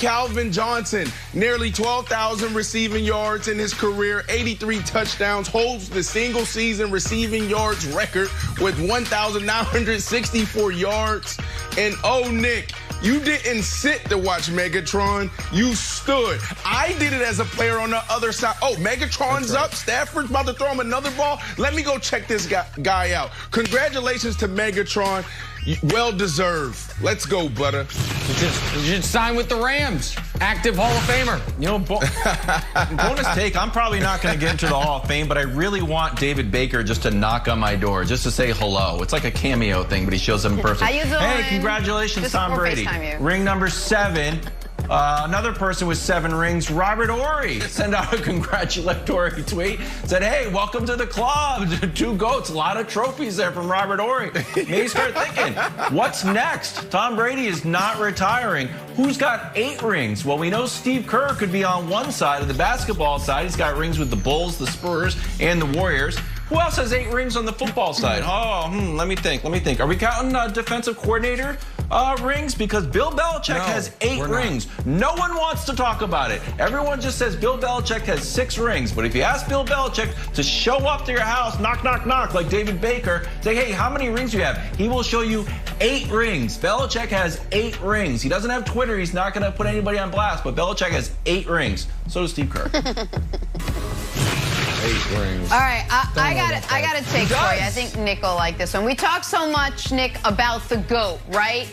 Calvin Johnson, nearly 12,000 receiving yards in his career, 83 touchdowns, holds the single-season receiving yards record with 1,964 yards. And oh, Nick, you didn't sit to watch Megatron. You stood. I did it as a player on the other side. Oh, Megatron's up. Stafford's about to throw him another ball. Let me go check this guy out. Congratulations to Megatron. Well deserved. Let's go, butter. You should sign with the Rams. Active Hall of Famer. You know, bonus take, I'm probably not going to get into the Hall of Fame, but I really want David Baker just to knock on my door, just to say hello. It's like a cameo thing, but he shows up in person. How you doing? Hey, congratulations, just Tom Brady. Ring number 7. Another person with 7 rings, Robert Horry, sent out a congratulatory tweet. Said, hey, welcome to the club. 2 GOATs, a lot of trophies there from Robert Horry. Made me start thinking, what's next? Tom Brady is not retiring. Who's got 8 rings? Well, we know Steve Kerr could be on one side of the basketball side. He's got rings with the Bulls, the Spurs, and the Warriors. Who else has 8 rings on the football side? Let me think. Are we counting defensive coordinator rings? Because Bill Belichick has 8 rings. No one wants to talk about it. Everyone just says Bill Belichick has 6 rings. But if you ask Bill Belichick to show up to your house, knock, knock, knock, like David Baker, say, hey, how many rings do you have? He will show you 8 rings. Belichick has 8 rings. He doesn't have Twitter. He's not going to put anybody on blast. But Belichick has 8 rings. So does Steve Kerr. 8 rings. All right, I got a take for you. I think Nick will like this one. We talk so much, Nick, about the GOAT, right?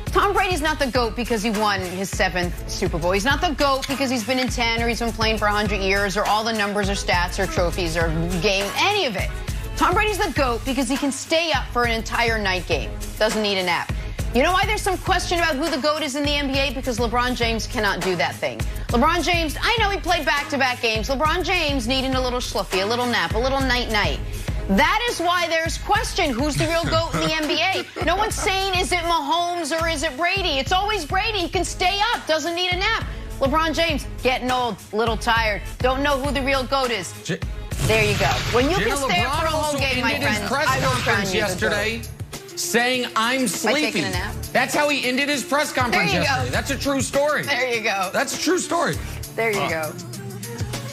Tom Brady's not the GOAT because he won his 7th Super Bowl. He's not the GOAT because he's been in 10 or he's been playing for 100 years or all the numbers or stats or trophies or game, any of it. Tom Brady's the GOAT because he can stay up for an entire night game. Doesn't need a nap. You know why there's some question about who the GOAT is in the NBA? Because LeBron James cannot do that thing. LeBron James, I know he played back-to-back games. LeBron James needing a little schluffy, a little nap, a little night-night. That is why there's question. Who's the real GOAT in the NBA? No one's saying, is it Mahomes or is it Brady? It's always Brady. He can stay up, doesn't need a nap. LeBron James, getting old, little tired. Don't know who the real GOAT is. There you go. When you can stay up for a whole game, my friend, I will crown you yesterday saying, I'm sleepy. By taking a nap? That's how he ended his press conference yesterday. That's a true story. There you go. That's a true story. There you go.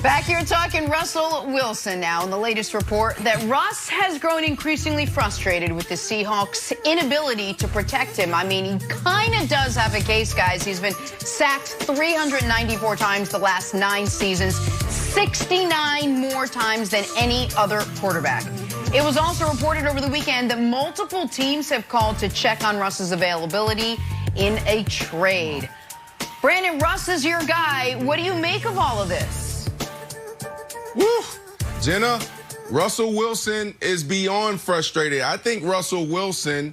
Back here talking Russell Wilson now in the latest report that Russ has grown increasingly frustrated with the Seahawks' inability to protect him. I mean, he kind of does have a case, guys. He's been sacked 394 times the last 9 seasons, 69 more times than any other quarterback. It was also reported over the weekend that multiple teams have called to check on Russ's availability in a trade. Brandon, Russ is your guy. What do you make of all of this? Woo! Jenna, Russell Wilson is beyond frustrated. I think Russell Wilson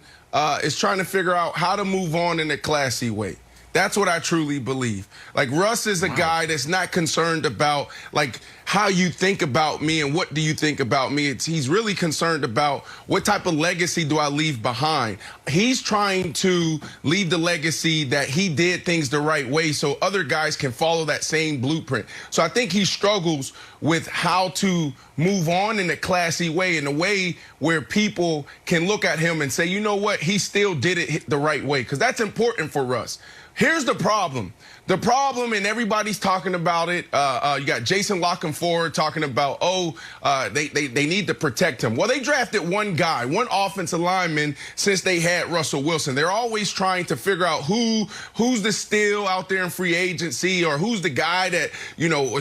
is trying to figure out how to move on in a classy way. That's what I truly believe. Like, Russ is a guy that's not concerned about, like, how you think about me and what do you think about me. He's really concerned about what type of legacy do I leave behind. He's trying to leave the legacy that he did things the right way so other guys can follow that same blueprint. So I think he struggles with how to move on in a classy way, in a way where people can look at him and say, you know what, he still did it the right way, because that's important for Russ. Here's the problem. The problem, and everybody's talking about it, you got Jason Lockenford talking about, they need to protect him. Well, they drafted one guy, one offensive lineman, since they had Russell Wilson. They're always trying to figure out who's the steal out there in free agency, or who's the guy that, you know,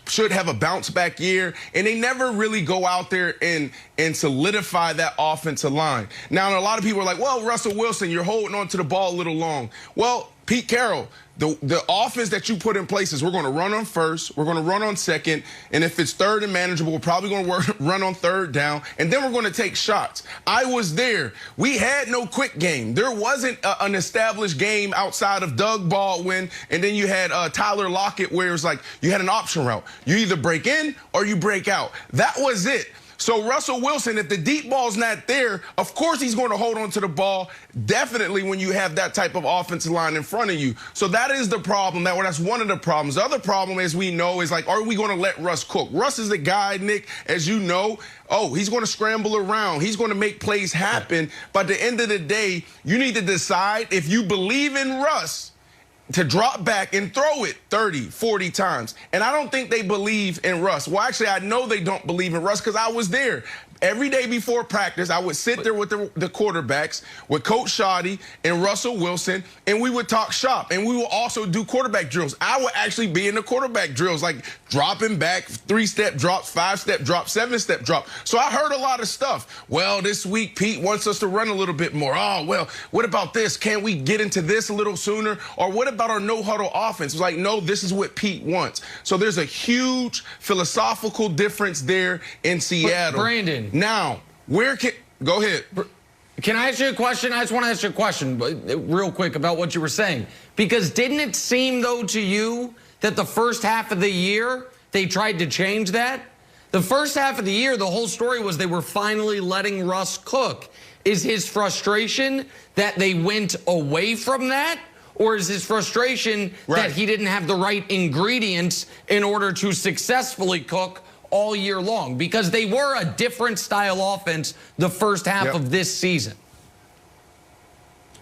should have a bounce back year, and they never really go out there and solidify that offensive line. Now, a lot of people are like, well, Russell Wilson, you're holding on to the ball a little long. Well, Pete Carroll, the offense that you put in place is we're going to run on first, we're going to run on second, and if it's third and manageable, we're probably going to run on third down, and then we're going to take shots. I was there. We had no quick game. There wasn't an established game outside of Doug Baldwin, and then you had Tyler Lockett, where it was like you had an option route. You either break in or you break out. That was it. So Russell Wilson, if the deep ball's not there, of course he's going to hold on to the ball, definitely when you have that type of offensive line in front of you. So that is the problem. That's one of the problems. The other problem, as we know, is like, are we going to let Russ cook? Russ is the guy, Nick, as you know, he's going to scramble around. He's going to make plays happen. But at the end of the day, you need to decide if you believe in Russ to drop back and throw it 30, 40 times. And I don't think they believe in Russ. Well, actually, I know they don't believe in Russ because I was there. Every day before practice, I would sit there with the quarterbacks, with Coach Shoddy and Russell Wilson, and we would talk shop. And we would also do quarterback drills. I would actually be in the quarterback drills, like dropping back, 3-step drops, 5-step drops, 7-step drop. So I heard a lot of stuff. Well, this week, Pete wants us to run a little bit more. Oh, well, what about this? Can't we get into this a little sooner? Or what about our no-huddle offense? It's like, no, this is what Pete wants. So there's a huge philosophical difference there in Seattle. But Brandon. Now, go ahead. Can I ask you a question? I just want to ask you a question real quick about what you were saying. Because didn't it seem, though, to you that the first half of the year they tried to change that? The first half of the year, the whole story was they were finally letting Russ cook. Is his frustration that they went away from that? Or is his frustration that he didn't have the right ingredients in order to successfully cook all year long? Because they were a different style offense the first half of this season.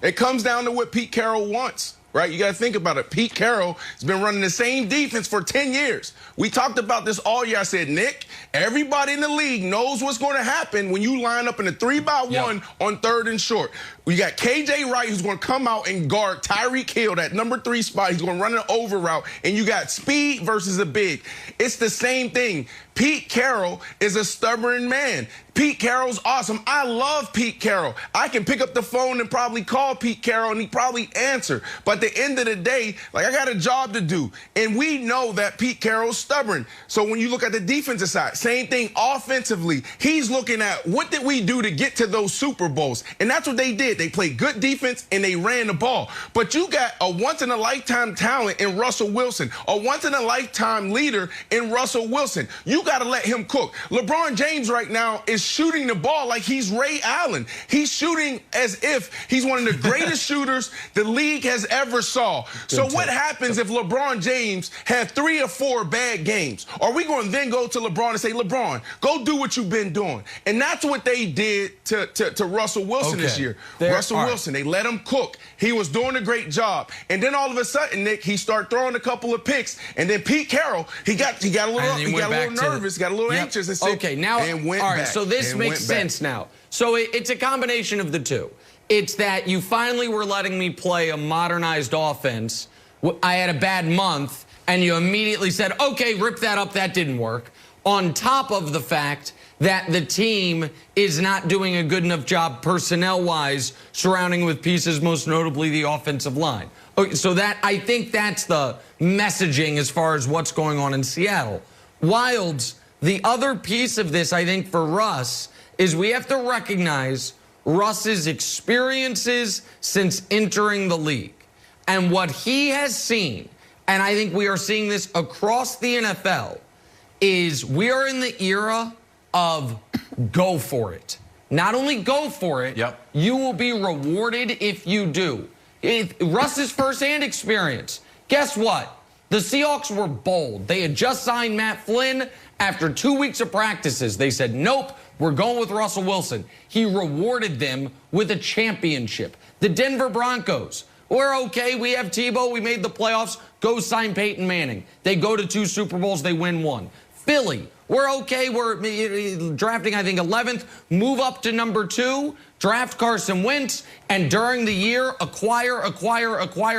It comes down to what Pete Carroll wants, right? You got to think about it. Pete Carroll has been running the same defense for 10 years. We talked about this all year. I said, Nick, everybody in the league knows what's going to happen when you line up in a 3-by-1 on 3rd and short. We got K.J. Wright, who's going to come out and guard Tyreek Hill, that number 3 spot. He's going to run an over route. And you got speed versus a big. It's the same thing. Pete Carroll is a stubborn man. Pete Carroll's awesome. I love Pete Carroll. I can pick up the phone and probably call Pete Carroll, and he'd probably answer. But at the end of the day, like, I got a job to do. And we know that Pete Carroll's stubborn. So when you look at the defensive side, same thing offensively. He's looking at what did we do to get to those Super Bowls? And that's what they did. They played good defense, and they ran the ball. But you got a once-in-a-lifetime talent in Russell Wilson, a once-in-a-lifetime leader in Russell Wilson. You got to let him cook. LeBron James right now is shooting the ball like he's Ray Allen. He's shooting as if he's one of the greatest shooters the league has ever saw. So what happens if LeBron James had 3 or 4 bad games? Are we going to then go to LeBron and say, LeBron, go do what you've been doing? And that's what they did to Russell Wilson this year. Russell Wilson, they let him cook. He was doing a great job. And then all of a sudden, Nick, he started throwing a couple of picks. And then Pete Carroll, he got a little nervous, got a little anxious, and said, and went back. So this makes sense now. So it's a combination of the two. It's that you finally were letting me play a modernized offense. I had a bad month, and you immediately said, okay, rip that up. That didn't work. On top of the fact that the team is not doing a good enough job personnel-wise surrounding with pieces, most notably the offensive line. Okay, so that, I think that's the messaging as far as what's going on in Seattle. Wilds, the other piece of this, I think, for Russ, is we have to recognize Russ's experiences since entering the league. And what he has seen, and I think we are seeing this across the NFL, is we are in the era of go for it. Not only go for it, you will be rewarded if you do. Russ's firsthand experience, guess what? The Seahawks were bold. They had just signed Matt Flynn. After 2 weeks of practices, they said, nope, we're going with Russell Wilson. He rewarded them with a championship. The Denver Broncos, we're okay. We have Tebow. We made the playoffs. Go sign Peyton Manning. They go to 2 Super Bowls. They win 1. Philly, we're okay. We're drafting, I think, 11th. Move up to number 2. Draft Carson Wentz. And during the year, acquire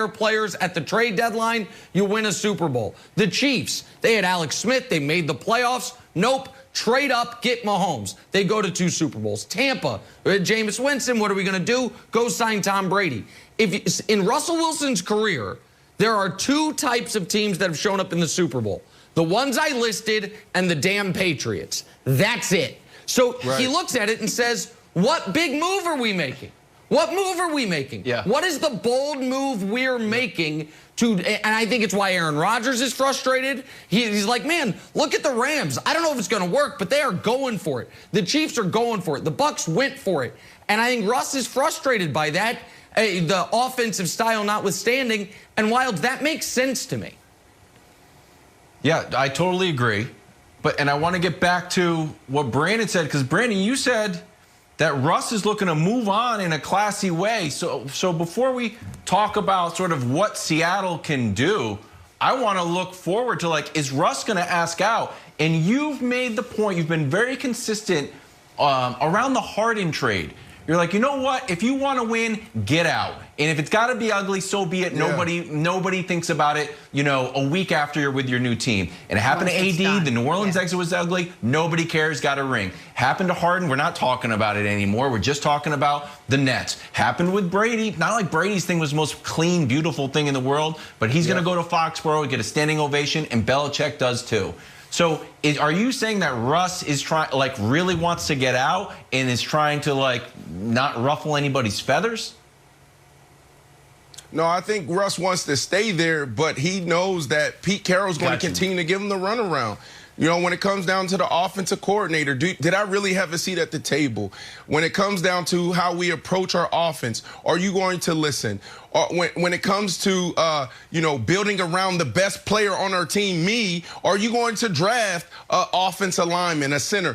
players at the trade deadline. You win a Super Bowl. The Chiefs, they had Alex Smith. They made the playoffs. Nope. Trade up, get Mahomes. They go to 2 Super Bowls. Tampa, Jameis Winston, what are we going to do? Go sign Tom Brady. In Russell Wilson's career, there are 2 types of teams that have shown up in the Super Bowl. The ones I listed and the damn Patriots. That's it. So he looks at it and says, what big move are we making? What move are we making? What is the bold move we're making to, and I think it's why Aaron Rodgers is frustrated. He's like, man, look at the Rams. I don't know if it's going to work, but they are going for it. The Chiefs are going for it. The Bucs went for it. And I think Russ is frustrated by that, the offensive style notwithstanding. And Wild, that makes sense to me. Yeah, I totally agree. And I want to get back to what Brandon said, because Brandon, you said that Russ is looking to move on in a classy way. So before we talk about sort of what Seattle can do, I want to look forward to, like, is Russ going to ask out? And you've made the point, you've been very consistent around the Harden trade. You're like, you know what? If you want to win, get out. And if it's got to be ugly, so be it. Yeah. Nobody thinks about it, you know, a week after you're with your new team. And it happened to AD. The New Orleans exit was ugly. Nobody cares. Got a ring. Happened to Harden. We're not talking about it anymore. We're just talking about the Nets. Happened with Brady. Not like Brady's thing was the most clean, beautiful thing in the world, but he's going to go to Foxborough and get a standing ovation, and Belichick does too. So are you saying that Russ is trying, like, really wants to get out and is trying to, like, not ruffle anybody's feathers? No, I think Russ wants to stay there, but he knows that Pete Carroll's going to continue to give him the runaround. You know, when it comes down to the offensive coordinator, did I really have a seat at the table? When it comes down to how we approach our offense, are you going to listen? When it comes to, you know, building around the best player on our team, me, are you going to draft an offensive lineman, a center?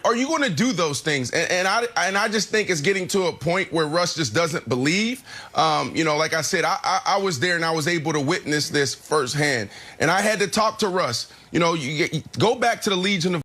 Are you going to do those things? And I just think it's getting to a point where Russ just doesn't believe. You know, like I said, I was there and I was able to witness this firsthand. And I had to talk to Russ. You know, you go back to the Legion of